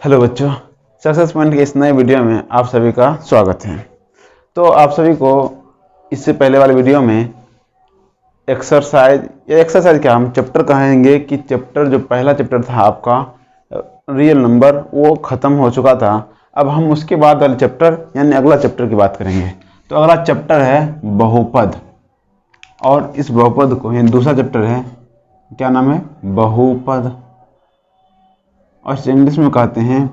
Hello बच्चों, success point के इस नए वीडियो में आप सभी का स्वागत है। तो आप सभी को इससे पहले वाले वीडियो में एक्सरसाइज क्या हम चैप्टर कहेंगे कि चैप्टर जो पहला चैप्टर था आपका रियल नंबर वो ख़त्म हो चुका था। अब हम उसके बाद वाले चैप्टर यानी अगला चैप्टर की बात करेंगे। तो अगला चैप्टर है बहुपद, और इस बहुपद को यानी दूसरा चैप्टर है, क्या नाम है? बहुपद, और इंग्लिश में कहते हैं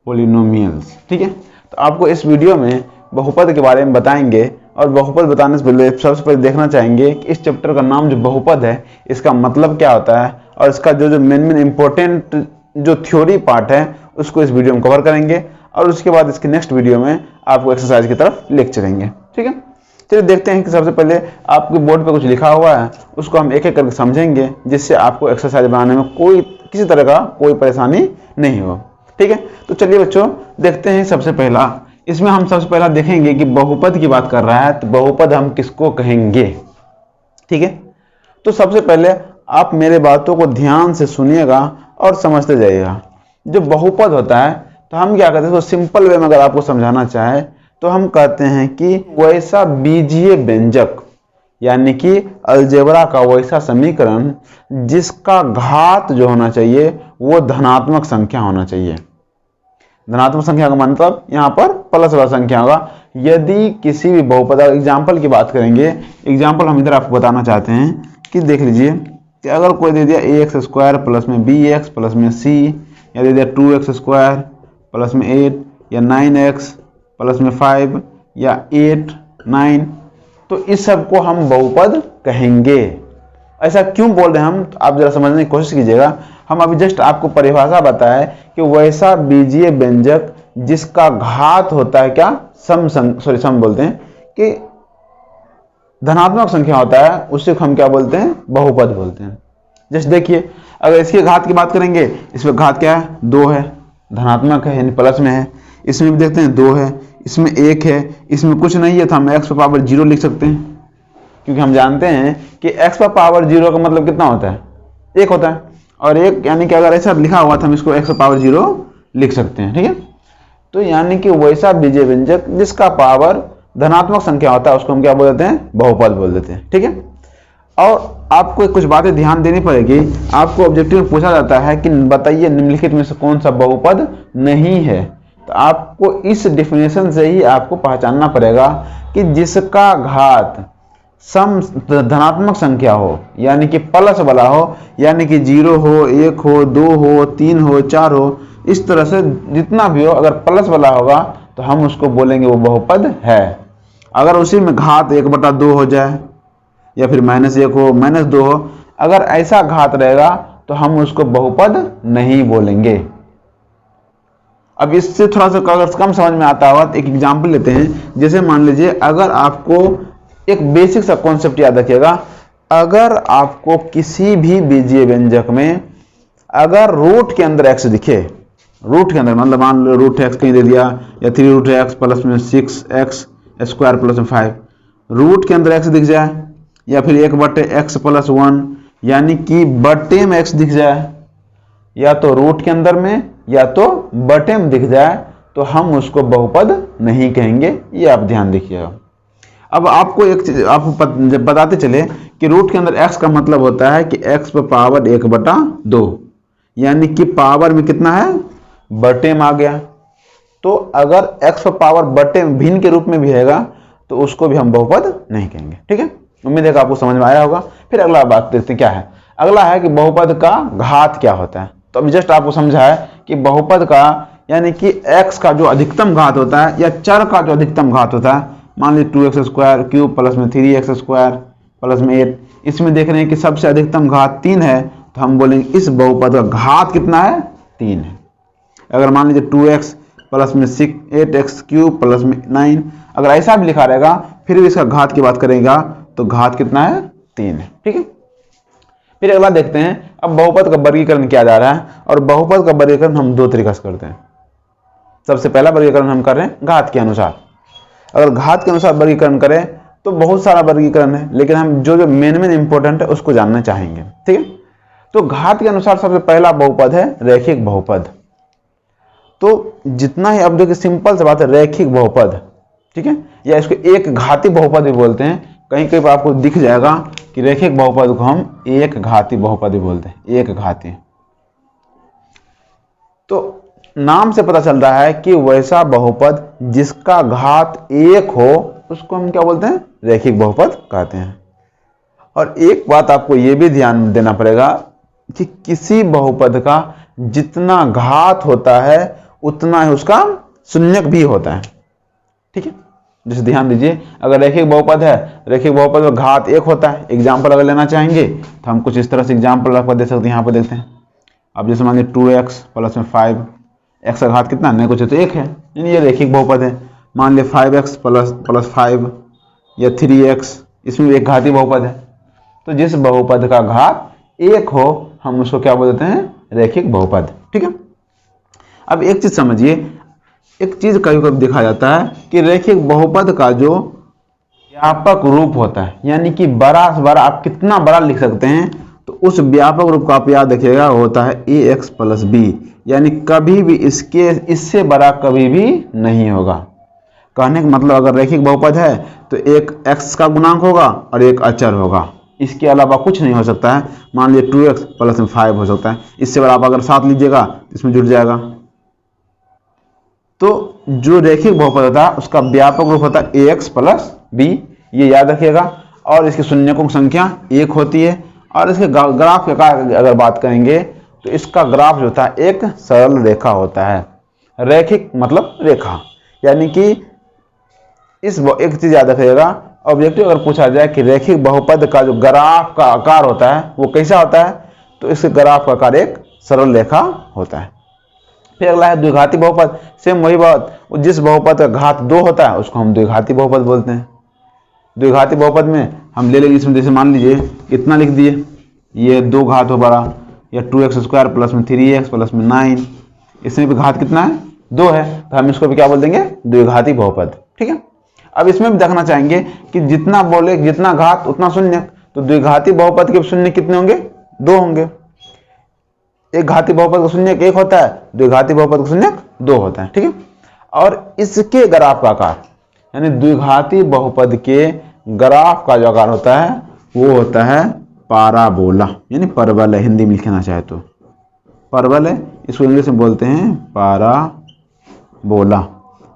पोलिनोमियल्स। ठीक है, तो आपको इस वीडियो में बहुपद के बारे में बताएंगे। और बहुपद बताने से पहले सबसे पहले देखना चाहेंगे कि इस चैप्टर का नाम जो बहुपद है इसका मतलब क्या होता है, और इसका जो मेन इम्पोर्टेंट जो थ्योरी पार्ट है उसको इस वीडियो में कवर करेंगे। और उसके बाद इसके नेक्स्ट वीडियो में आपको एक्सरसाइज की तरफ लेके चलेंगे। ठीक है, चलिए देखते हैं कि सबसे पहले आपके बोर्ड पे कुछ लिखा हुआ है उसको हम एक एक करके समझेंगे, जिससे आपको एक्सरसाइज बनाने में किसी तरह का कोई परेशानी नहीं हो। ठीक है, तो चलिए बच्चों देखते हैं। सबसे पहला इसमें हम सबसे पहला देखेंगे कि बहुपद की बात कर रहा है तो बहुपद हम किसको कहेंगे। ठीक है, तो सबसे पहले आप मेरे बातों को ध्यान से सुनिएगा और समझते जाइएगा। जो बहुपद होता है तो हम क्या कहते हैं, तो सिंपल वे में अगर आपको समझाना चाहे तो हम कहते हैं कि वैसा बीजीय व्यंजक यानी कि अलजेब्रा का वैसा समीकरण जिसका घात जो होना चाहिए वो धनात्मक संख्या होना चाहिए। धनात्मक संख्या का मतलब यहाँ पर प्लस वाला संख्या होगा। यदि किसी भी बहुपद, एग्जाम्पल की बात करेंगे, एग्जाम्पल हम इधर आपको बताना चाहते हैं कि देख लीजिए कि अगर कोई दे दिया ax² प्लस में bx प्लस में c, या दे दिया 2x² प्लस में 8 या 9x प्लस में 5 या 8 9, तो इस सब को हम बहुपद कहेंगे। ऐसा क्यों बोल रहे हैं हम, आप जरा समझने की कोशिश कीजिएगा। हम अभी जस्ट आपको परिभाषा बताया कि वैसा बीजीय व्यंजक जिसका घात होता है क्या, सम बोलते हैं कि धनात्मक संख्या होता है, उससे हम क्या बोलते हैं, बहुपद बोलते हैं। जस्ट देखिए, अगर इसके घात की बात करेंगे, इसमें घात क्या है, 2 है, धनात्मक है यानी प्लस में है। इसमें भी देखते हैं 2 है, इसमें 1 है, इसमें कुछ नहीं है तो हम x पावर 0 लिख सकते हैं, क्योंकि हम जानते हैं कि x पावर 0 का मतलब कितना होता है, 1 होता है। और 1 यानी कि अगर ऐसा लिखा हुआ था हम इसको x पावर 0 लिख सकते हैं। ठीक है, तो यानी कि वैसा बीजीय व्यंजक जिसका पावर धनात्मक संख्या होता है उसको हम क्या बोल देते हैं, बहुपद बोल देते हैं। ठीक है, और आपको कुछ बातें ध्यान देनी पड़ेगी। आपको ऑब्जेक्टिव में पूछा जाता है कि बताइए निम्नलिखित में से कौन सा बहुपद नहीं है, तो आपको इस डेफिनेशन से ही आपको पहचानना पड़ेगा कि जिसका घात सम धनात्मक संख्या हो यानी कि प्लस वाला हो, यानी कि 0 हो, 1 हो, 2 हो, 3 हो, 4 हो, इस तरह से जितना भी हो, अगर प्लस वाला होगा तो हम उसको बोलेंगे वो बहुपद है। अगर उसी में घात 1/2 हो जाए या फिर -1 हो, -2 हो, अगर ऐसा घात रहेगा तो हम उसको बहुपद नहीं बोलेंगे। अब इससे थोड़ा सा अगर कम समझ में आता होगा तो एक एग्जाम्पल लेते हैं। जैसे मान लीजिए, अगर आपको एक बेसिक सा कॉन्सेप्ट याद रखिएगा, अगर आपको किसी भी बीजीय व्यंजक में अगर रूट के अंदर x दिखे, रूट के अंदर मतलब मान लो √x कहीं दे दिया या 3√x प्लस में 6x² प्लस में 5, रूट के अंदर x दिख जाए या फिर 1/x प्लस 1 यानी कि बटे में x दिख जाए, या तो रूट के अंदर में या तो बटे में दिख जाए, तो हम उसको बहुपद नहीं कहेंगे। ये आप ध्यान रखिएगा। अब आपको एक चीज आपको बताते चले कि रूट के अंदर x का मतलब होता है कि x पर पावर 1/2, यानी कि पावर में कितना है, बटे में आ गया। तो अगर x पर पावर बटे में भिन्न के रूप में भी हैगा तो उसको भी हम बहुपद नहीं कहेंगे। ठीक है, उम्मीद है कि आपको समझ में आया होगा। फिर अगला बात देखते हैं क्या है। अगला है कि बहुपद का घात क्या होता है। तो अभी जस्ट आपको समझा है कि बहुपद का यानी कि x का जो अधिकतम घात होता है या चर का जो अधिकतम घात होता है, मान लीजिए 2x² प्लस में 3x² प्लस में 8, इसमें देख रहे हैं कि सबसे अधिकतम घात 3 है, तो हम बोलेंगे इस बहुपद का घात कितना है, 3 है। अगर मान लीजिए 2x प्लस में 8x³ प्लस में 9, अगर ऐसा भी लिखा रहेगा फिर भी इसका घात की बात करेगा तो घात कितना है, 3 है। ठीक है, फिर अगला देखते हैं। अब बहुपद का वर्गीकरण किया जा रहा है, और बहुपद का वर्गीकरण हम 2 तरीका से करते हैं। सबसे पहला वर्गीकरण हम कर रहे हैं घात के अनुसार। अगर घात के अनुसार वर्गीकरण करें तो बहुत सारा वर्गीकरण है, लेकिन हम जो मेन इंपॉर्टेंट है उसको जानना चाहेंगे। ठीक है, तो घात के अनुसार सबसे पहला बहुपद है रैखिक बहुपद। तो जितना ही, अब देखिए सिंपल सी बात है, रैखिक बहुपद, ठीक है, या इसको एक घाती बहुपद भी बोलते हैं। कहीं कहीं पर आपको दिख जाएगा कि रैखिक बहुपद को हम एक घाती बहुपद भी बोलते हैं, एक घाती। तो नाम से पता चल रहा है कि वैसा बहुपद जिसका घात एक हो उसको हम क्या बोलते हैं, रैखिक बहुपद कहते हैं। और एक बात आपको यह भी ध्यान देना पड़ेगा कि किसी बहुपद का जितना घात होता है उतना ही उसका शून्यक भी होता है, ठीक है। जैसे ध्यान दीजिए, अगर रैखिक बहुपद है, रैखिक बहुपद में घात एक होता है। एग्जाम्पल अगर लेना चाहेंगे तो हम कुछ इस तरह से एग्जाम्पल आपको दे सकते हैं। यहाँ पर देखते हैं, अब जैसे मान लीजिए 2x प्लस में 5, x का घात कितना नहीं कुछ है तो एक है, यानी ये रैखिक बहुपद है। मान लिया 5x प्लस 5 या 3x, इसमें एक घाती बहुपद है। तो जिस बहुपद का घात एक हो हम उसको क्या बोलते हैं, रैखिक बहुपद, ठीक है। अब एक चीज समझिए, एक चीज कभी कभी देखा जाता है कि रैखिक बहुपद का जो व्यापक रूप होता है, यानी कि बड़ा से बड़ा आप कितना बड़ा लिख सकते हैं, तो उस व्यापक रूप का आप याद रखिएगा होता है ax प्लस b, यानी कभी भी इससे बड़ा कभी भी नहीं होगा। कहने का मतलब अगर रैखिक बहुपद है तो एक x का गुणांक होगा और एक अचर होगा, इसके अलावा कुछ नहीं हो सकता है। मान लीजिए 2x प्लस में 5 हो सकता है, इससे बड़ा आप अगर 7 लीजिएगा इसमें जुड़ जाएगा। तो जो रैखिक बहुपद होता है उसका व्यापक रूप होता है ax प्लस b, ये याद रखिएगा। और इसकी शून्यकों की संख्या एक होती है। और इसके ग्राफ के अगर बात करेंगे तो इसका ग्राफ जो होता है एक सरल रेखा होता है। रैखिक मतलब रेखा, यानी कि एक चीज याद रखिएगा, ऑब्जेक्टिव अगर पूछा जाए कि रैखिक बहुपद का जो ग्राफ का आकार होता है वो कैसा होता है, तो इसके ग्राफ का आकार एक सरल रेखा होता है। फिर अगला है द्विघाती बहुपद। सेम वही बात, जिस बहुपद का घात 2 होता है उसको हम द्विघाती बहुपद बोलते हैं। द्विघाती बहुपद में हम ले लेंगे, इसमें जैसे मान लीजिए इतना लिख दिए, ये 2 घात हो बड़ा, या 2x स्क्वायर प्लस में 3x प्लस में 9, इसमें भी घात कितना है 2 है, तो हम इसको भी क्या बोल देंगे, द्विघाती बहुपद, ठीक है। अब इसमें भी देखना चाहेंगे कि जितना बोले जितना घात उतना शून्य, तो द्विघाती बहुपद के शून्य कितने होंगे, 2 होंगे। एक घाती बहुपद का शून्य 1 होता है, द्विघाती बहुपद का शून्य 2 होता है, ठीक है। और इसके ग्राफ का आकार, यानी द्विघाती बहुपद के ग्राफ का जो आकार होता है वो होता है पाराबोला, यानी परवल है, हिंदी में लिखना चाहे तो परवल है, इसको इंग्लिश में बोलते हैं पाराबोला।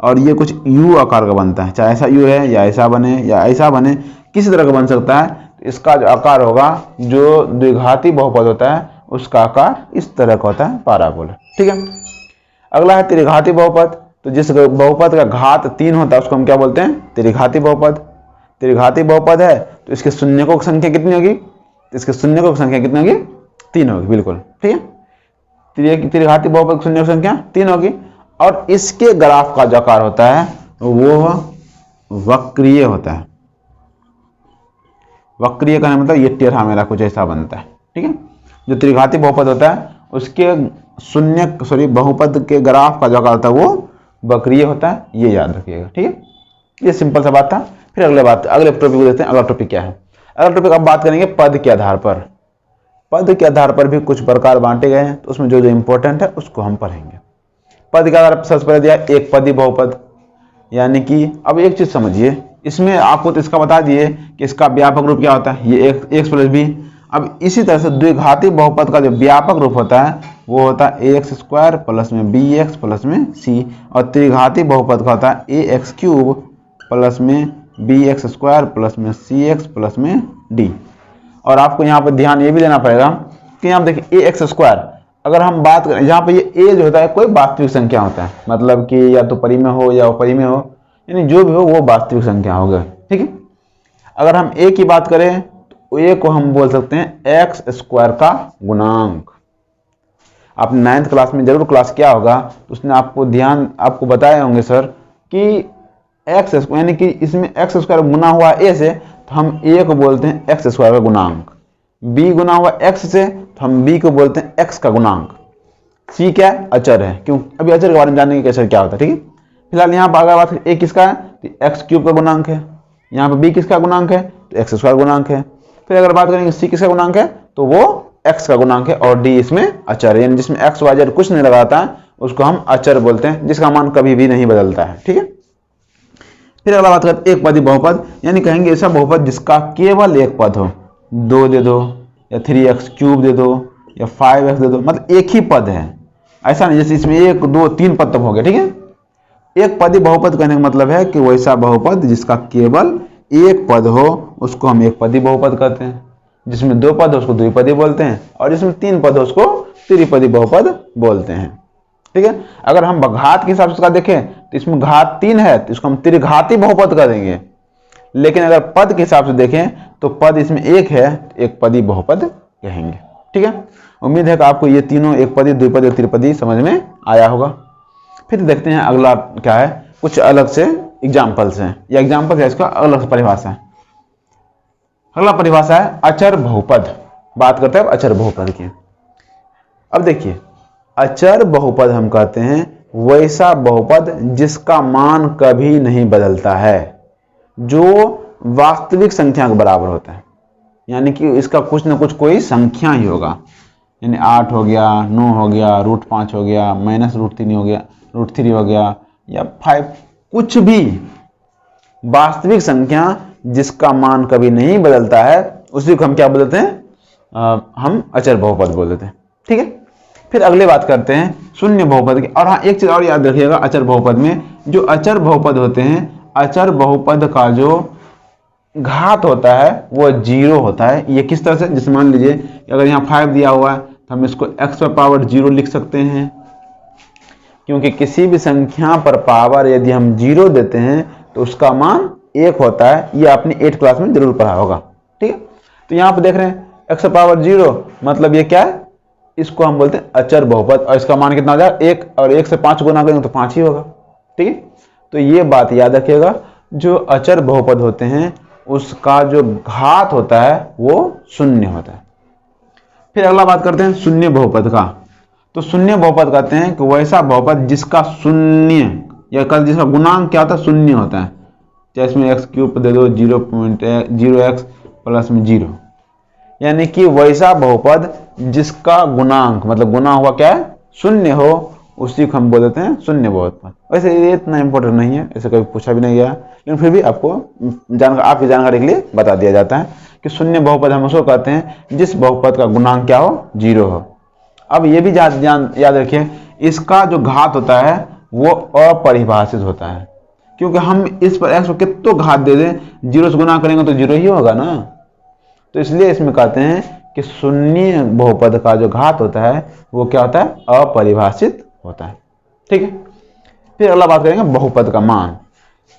और ये कुछ यू आकार का बनता है, चाहे ऐसा यू है या ऐसा बने, किसी तरह का बन सकता है। तो इसका जो आकार होगा, जो द्विघाती बहुपद होता है उसका आकार इस तरह का होता है, पाराबोला, ठीक है। अगला है त्रिघाती बहुपद। तो जिस बहुपद का घात 3 होता है उसको हम क्या बोलते हैं, त्रिघाती बहुपद। त्रिघाती बहुपद है तो इसके शून्यकों की संख्या कितनी होगी, तो इसके शून्यकों की संख्या कितनी होगी, 3 होगी, बिल्कुल ठीक है। त्रिघाती बहुपद की शून्य की संख्या 3 होगी। और इसके ग्राफ का जो आकार होता है वो वक्रीय होता है। वक्रीय का मतलब ये टेढ़ा मेरा कुछ ऐसा बनता है, ठीक है। जो त्रिघाती बहुपद होता है उसके बहुपद के ग्राफ का जो आकार होता है वो वक्रीय होता है, ये याद रखिएगा, ठीक है। ये सिंपल सा बात था। फिर अगले टॉपिक को देखते हैं। अगला टॉपिक क्या है, अगला टॉपिक अब बात करेंगे पद के आधार पर। पद के आधार पर भी कुछ प्रकार बांटे गए हैं, तो उसमें जो जो इंपॉर्टेंट है उसको हम पढ़ेंगे। पद के आधार पर सबसे पहले दिया एक पदी बहुपद, यानी कि अब एक चीज समझिए, इसमें आपको तो इसका बता दिए कि इसका व्यापक रूप क्या होता है, ये x प्लस बी। अब इसी तरह से द्विघाती बहुपद का जो व्यापक रूप होता है वो होता है ax स्क्वायर प्लस में bx प्लस में c, और त्रिघाती बहुपद का होता है ax क्यूब प्लस में bx स्क्वायर प्लस में cx प्लस में d। और आपको यहाँ पर ध्यान ये भी देना पड़ेगा कि यहाँ देखिए ax स्क्वायर, अगर हम बात करें यहाँ पे ये a जो होता है कोई वास्तविक संख्या होता है, मतलब कि या तो परिमेय हो या अपरिमेय हो, यानी जो भी हो वो वास्तविक संख्या होगा, ठीक है। अगर हम a की बात करें तो a को हम बोल सकते हैं एक्स स्क्वायर का गुणांक। आपने 9th क्लास में जरूर क्लास किया होगा, तो उसने आपको बताए होंगे सर कि एक्स यानी कि इसमें एक्स स्क्वायर गुना हुआ a से, तो हम a को बोलते हैं एक्स स्क्वायर का गुणांक। b गुना हुआ x से, तो हम b को बोलते हैं x का गुणांक। c क्या है, अचर है, क्यों अभी अचर के बारे में जानेंगे कि अचर क्या होता है, ठीक है। फिलहाल यहाँ पर अगर बात a किसका है तो x क्यूब का गुणांक है, यहाँ पर b किसका गुणांक है तो x स्क्वायर गुणांक है। फिर अगर बात करेंगे c किसका गुणांक है तो वो x का गुणांक है और d इसमें अचर है, यानी जिसमें x y z कुछ नहीं लगाता है उसको हम अचर बोलते हैं, जिसका मान कभी भी नहीं बदलता है। ठीक है, फिर अगला बात करते हैं एक पदी बहुपद, यानी कहेंगे ऐसा बहुपद जिसका केवल एक पद हो, 2 दे दो या 3x क्यूब दे दो या 5x दे दो, मतलब एक ही पद है, ऐसा नहीं जैसे इसमें 1 2 3 पद तक हो गया। ठीक है, एक पदी बहुपद कहने का मतलब है कि वैसा बहुपद जिसका केवल एक पद हो उसको हम एक पदी बहुपद कहते हैं, जिसमें 2 पद हो उसको द्विपदी बोलते हैं और जिसमें 3 पद हो उसको त्रिपदी बहुपद बोलते हैं। ठीक है, अगर हम घात के हिसाब से इसका देखें तो इसमें घात 3 है तो इसको हम त्रिघाती बहुपद कह देंगे, लेकिन अगर पद के हिसाब से देखें तो पद इसमें एक है तो एक पदी बहुपद कहेंगे। ठीक है, उम्मीद है कि आपको ये तीनों एक पदी द्विपदी और त्रिपदी समझ में आया होगा। फिर देखते हैं अगला क्या है, कुछ अलग से एग्जाम्पल्स हैं, या एग्जाम्पल है इसका अलग से परिभाषा है। अगला परिभाषा है अचर बहुपद। बात करते हैं अचर बहुपद की। अब देखिए, अचर बहुपद हम कहते हैं वैसा बहुपद जिसका मान कभी नहीं बदलता है, जो वास्तविक संख्या के बराबर होता है, यानी कि इसका कुछ ना कुछ कोई संख्या ही होगा, यानी 8 हो गया, 9 हो गया, √5 हो गया, -√3 हो गया, √3 हो गया या 5, कुछ भी वास्तविक संख्या जिसका मान कभी नहीं बदलता है उसी को हम क्या बोलते हैं, हम अचर बहुपद बोल देते हैं। ठीक है, फिर अगले बात करते हैं शून्य बहुपद की। और हाँ, एक चीज और याद रखिएगा, अचर बहुपद में जो अचर बहुपद होते हैं, अचर बहुपद का जो घात होता है वो 0 होता है। ये किस तरह से, जैसे मान लीजिए अगर यहाँ 5 दिया हुआ है तो हम इसको x पर पावर 0 लिख सकते हैं, क्योंकि किसी भी संख्या पर पावर यदि हम 0 देते हैं तो उसका मान 1 होता है। ये आपने 8th क्लास में जरूर पढ़ा होगा। ठीक है, तो यहाँ पर देख रहे हैं x पर पावर 0, मतलब ये क्या है, इसको हम बोलते हैं अचर बहुपद, और इसका मान कितना हो जाएगा 1, और 1 से 5 गुना करेंगे तो 5 ही होगा। ठीक है, तो ये बात याद रखिएगा, जो अचर बहुपद होते हैं उसका जो घात होता है वो 0 होता है। फिर अगला बात करते हैं शून्य बहुपद का। तो शून्य बहुपद कहते हैं कि वैसा बहुपद जिसका शून्य या जिसका गुणांक क्या होता है, 0 होता है। चाहे इसमें x क्यूब दे दो 0.0x प्लस में 0, यानी कि वैसा बहुपद जिसका गुणांक मतलब गुना हुआ क्या है 0 हो, उसी को हम बोल देते हैं शून्य बहुपद। वैसे ये इतना इंपॉर्टेंट नहीं है, ऐसे कभी पूछा भी नहीं गया, लेकिन फिर भी आपको आपकी जानकारी के लिए बता दिया जाता है कि शून्य बहुपद हम उसको कहते हैं जिस बहुपद का गुणांक क्या हो, 0 हो। अब ये भी याद रखिए, इसका जो घात होता है वो अपरिभाषित होता है, क्योंकि हम इस पर x को कितना घात दे दें, 0 से गुना करेंगे तो 0 ही होगा ना, तो इसलिए इसमें कहते हैं कि शून्य बहुपद का जो घात होता है वो क्या होता है, अपरिभाषित होता है। ठीक है, फिर अगला बात करेंगे बहुपद का मान।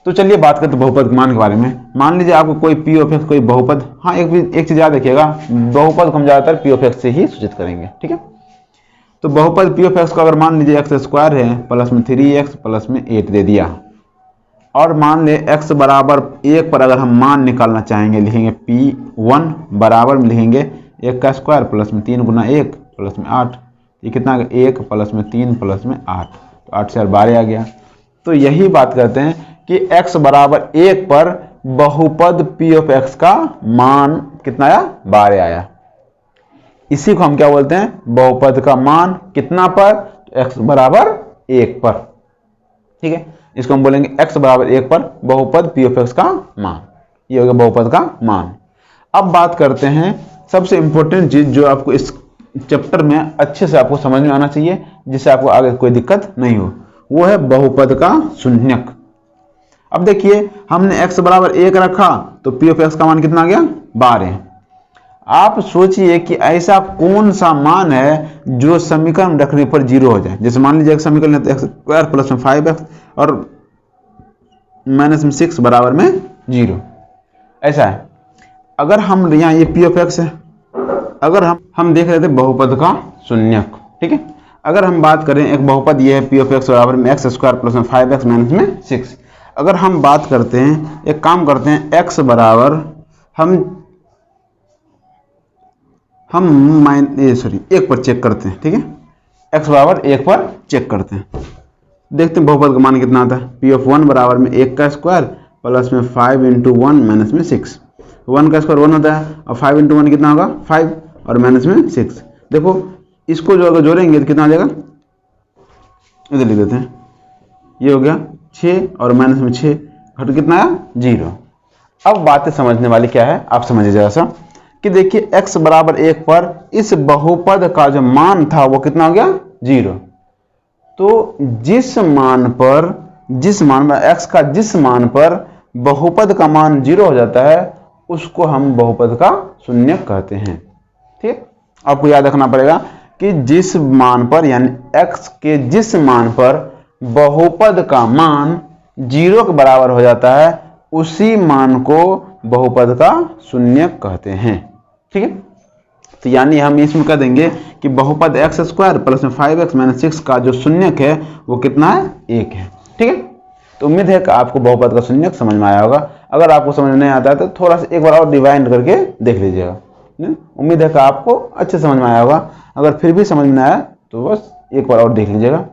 तो चलिए बात करते हैं बहुपद के मान के बारे में। मान लीजिए आपको कोई p ऑफ x कोई बहुपद, हाँ एक चीज याद रखिएगा, बहुपद को हम ज्यादातर p ऑफ x से ही सूचित करेंगे। ठीक है, तो बहुपद p ऑफ x को अगर मान लीजिए x² है प्लस में 3x प्लस में 8 दे दिया, और मान ले x बराबर 1 पर अगर हम मान निकालना चाहेंगे, लिखेंगे p1 बराबर में लिखेंगे 1 का स्क्वायर प्लस में 3 गुना 1 प्लस में 8, ये कितना 1 प्लस में 3 प्लस में 8, तो 8 से 12 आ गया। तो यही बात करते हैं कि x बराबर 1 पर बहुपद p ऑफ x का मान कितना आया, 12 आया। इसी को हम क्या बोलते हैं, बहुपद का मान कितना पर, x बराबर 1 पर। ठीक है, इसको हम बोलेंगे x बराबर 1 पर बहुपद p ऑफ x का मान, ये हो गया बहुपद का मान। अब बात करते हैं सबसे इंपॉर्टेंट चीज जो आपको इस चैप्टर में अच्छे से आपको समझ में आना चाहिए, जिससे आपको आगे कोई दिक्कत नहीं हो, वो है बहुपद का शून्यक। अब देखिए, हमने x बराबर 1 रखा तो p ऑफ x का मान कितना आ गया, 12। आप सोचिए कि ऐसा कौन सा मान है जो समीकरण रखने पर 0 हो जाए। जैसे मान लीजिए एक समीकरण है तो x² प्लस में 5x और माइनस में 6 बराबर में 0, ऐसा है। अगर हम यहाँ ये p ऑफ x है, अगर हम देख रहे थे बहुपद का शून्यक। ठीक है, अगर हम बात करें एक बहुपद ये है p ऑफ x बराबर में x² प्लस में 5x माइनस में 6। अगर हम बात करते हैं, एक काम करते हैं, x बराबर हम 1 पर चेक करते हैं। ठीक है, x बराबर 1 पर चेक करते हैं, देखते हैं बहुपद का मान कितना आता है। p ऑफ 1 बराबर में 1 का स्क्वायर प्लस में 5 × 1 माइनस में 6, 1 का स्क्वायर 1 होता है और 5 × 1 कितना होगा 5, और माइनस में 6। देखो इसको जो अगर जोड़ेंगे तो कितना आ जाएगा, इधर लिख देते हैं, ये हो गया 6 और माइनस में 6 घट कितना आया 0। अब बातें समझने वाली क्या है आप समझिए जरा सा कि देखिए x बराबर 1 पर इस बहुपद का जो मान था वो कितना हो गया 0। तो जिस मान पर x का जिस मान पर बहुपद का मान 0 हो जाता है उसको हम बहुपद का शून्यक कहते हैं। ठीक, आपको याद रखना पड़ेगा कि जिस मान पर यानी x के जिस मान पर बहुपद का मान 0 के बराबर हो जाता है उसी मान को बहुपद का शून्यक कहते हैं। ठीक है, तो यानी हम इसमें कह देंगे कि बहुपद x² प्लस में 5x माइनस 6 का जो शून्यक है वो कितना है 1 है। ठीक है, तो उम्मीद है कि आपको बहुपद का शून्यक समझ में आया होगा। अगर आपको समझ नहीं आता है तो थोड़ा सा एक बार और डिवाइड करके देख लीजिएगा। उम्मीद है कि आपको अच्छे समझ में आया होगा। अगर फिर भी समझ में नहीं आया तो बस एक बार और देख लीजिएगा।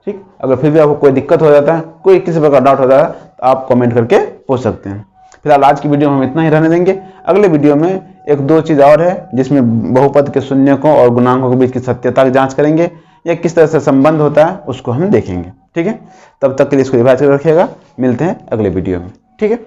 ठीक, अगर फिर भी आपको कोई दिक्कत हो जाता है, कोई किसी प्रकार डाउट हो जाता है तो आप कमेंट करके पूछ सकते हैं। फिलहाल आज की वीडियो में हम इतना ही रहने देंगे। अगले वीडियो में एक दो चीज़ और है जिसमें बहुपद के शून्यकों और गुणांकों के बीच की सत्यता की जांच करेंगे या किस तरह से संबंध होता है उसको हम देखेंगे। ठीक है, तब तक के लिए इसको रिवाइज कर रखिएगा। मिलते हैं अगले वीडियो में। ठीक है।